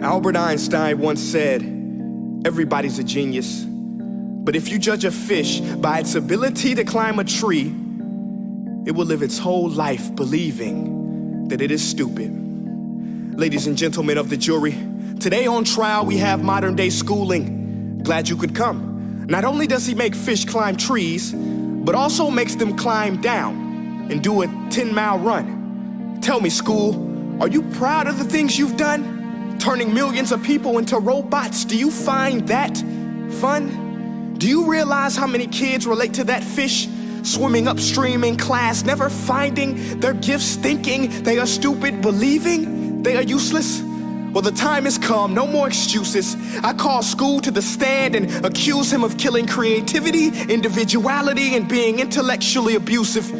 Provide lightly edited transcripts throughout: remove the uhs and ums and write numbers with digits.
Albert Einstein once said, "Everybody's a genius, but if you judge a fish by its ability to climb a tree, it will live its whole life believing that it is stupid." Ladies and gentlemen of the jury, today on trial we have modern day schooling. Glad you could come. Not only does he make fish climb trees, but also makes them climb down and do a 10-mile run. Tell me, school, are you proud of the things you've done? Turning millions of people into robots, do you find that fun? Do you realize how many kids relate to that fish? Swimming upstream in class, never finding their gifts, thinking they are stupid, believing they are useless? Well, the time has come, no more excuses. I call school to the stand and accuse him of killing creativity, individuality, and being intellectually abusive.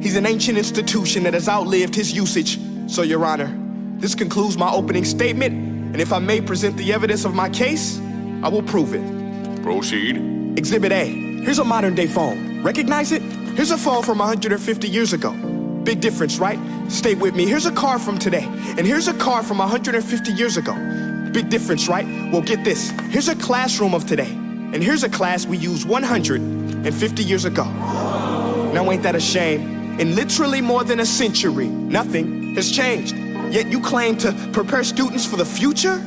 He's an ancient institution that has outlived his usage. So, Your Honor, this concludes my opening statement, and if I may present the evidence of my case, I will prove it. Proceed. Exhibit A. Here's a modern day phone. Recognize it? Here's a phone from 150 years ago. Big difference, right? Stay with me. Here's a car from today, and here's a car from 150 years ago. Big difference, right? Well, get this. Here's a classroom of today, and here's a class we used 150 years ago. Now, ain't that a shame? In literally more than a century, nothing has changed. Yet you claim to prepare students for the future?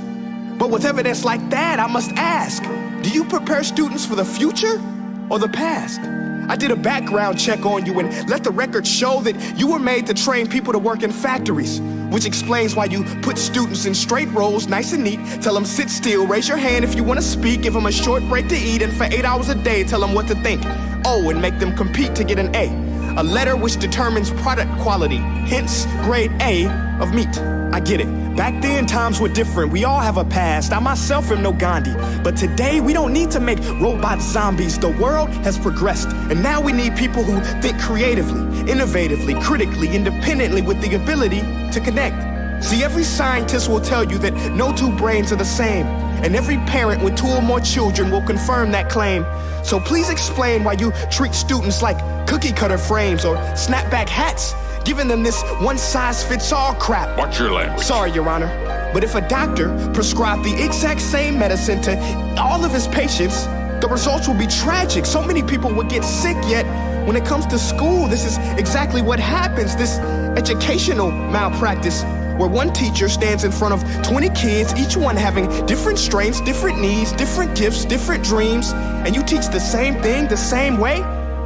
But with evidence like that, I must ask, do you prepare students for the future or the past? I did a background check on you and let the record show that you were made to train people to work in factories, which explains why you put students in straight rows, nice and neat, tell them sit still, raise your hand if you want to speak, give them a short break to eat, and for 8 hours a day, tell them what to think. Oh, and make them compete to get an A letter which determines product quality, hence grade A of meat. I get it. Back then, times were different. We all have a past. I myself am no Gandhi. But today, we don't need to make robot zombies. The world has progressed. And now we need people who think creatively, innovatively, critically, independently, with the ability to connect. See, every scientist will tell you that no two brains are the same. And every parent with 2 or more children will confirm that claim. So please explain why you treat students like cookie cutter frames or snapback hats, giving them this one-size-fits-all crap. Watch your language. Sorry, Your Honor, but if a doctor prescribed the exact same medicine to all of his patients, the results will be tragic. So many people would get sick, yet when it comes to school, this is exactly what happens, this educational malpractice, where one teacher stands in front of 20 kids, each one having different strengths, different needs, different gifts, different dreams, and you teach the same thing the same way?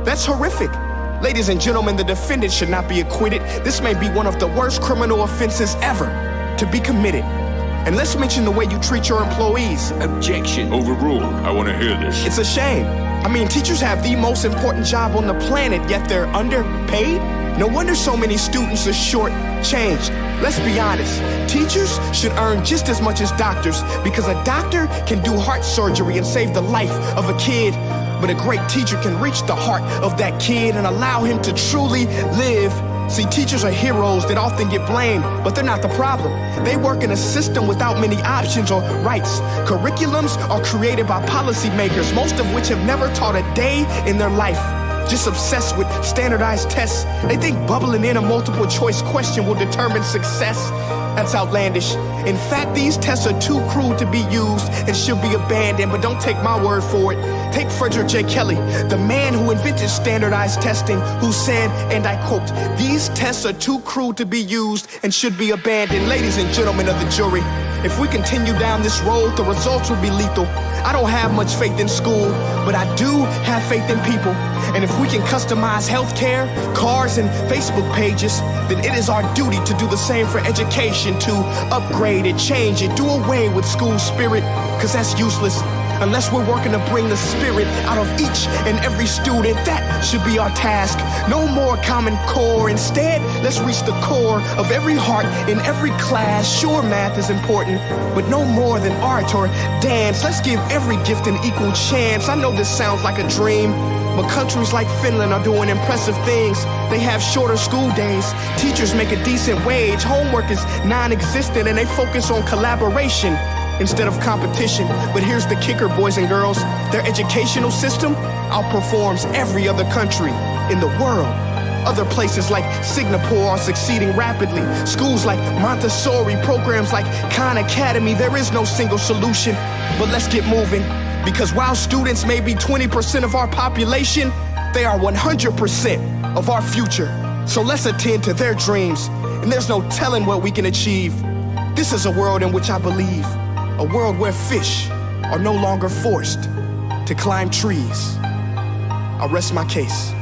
That's horrific. Ladies and gentlemen, the defendant should not be acquitted. This may be one of the worst criminal offenses ever to be committed. And let's mention the way you treat your employees. Objection. Overruled. I want to hear this. It's a shame. I mean, teachers have the most important job on the planet, yet they're underpaid? No wonder so many students are short-changed. Let's be honest, teachers should earn just as much as doctors, because a doctor can do heart surgery and save the life of a kid, but a great teacher can reach the heart of that kid and allow him to truly live. See, teachers are heroes that often get blamed, but they're not the problem. They work in a system without many options or rights. Curriculums are created by policymakers, most of which have never taught a day in their life. Just obsessed with standardized tests. They think bubbling in a multiple choice question will determine success. That's outlandish. In fact, these tests are too cruel to be used and should be abandoned, but don't take my word for it. Take Frederick J. Kelly, the man who invented standardized testing, who said, and I quote, "These tests are too cruel to be used and should be abandoned." Ladies and gentlemen of the jury, if we continue down this road, the results will be lethal. I don't have much faith in school, but I do have faith in people. And if we can customize healthcare, cars, and Facebook pages, then it is our duty to do the same for education, to upgrade it, change it, do away with school spirit, because that's useless. Unless we're working to bring the spirit out of each and every student, that should be our task. No more Common Core. Instead, let's reach the core of every heart in every class. Sure, math is important, but no more than art or dance. Let's give every gift an equal chance. I know this sounds like a dream, but countries like Finland are doing impressive things. They have shorter school days. Teachers make a decent wage. Homework is non-existent, and they focus on collaboration instead of competition. But here's the kicker, boys and girls. Their educational system outperforms every other country in the world. Other places like Singapore are succeeding rapidly. Schools like Montessori, programs like Khan Academy, there is no single solution. But let's get moving, because while students may be 20% of our population, they are 100% of our future. So let's attend to their dreams, and there's no telling what we can achieve. This is a world in which I believe, a world where fish are no longer forced to climb trees. I'll rest my case.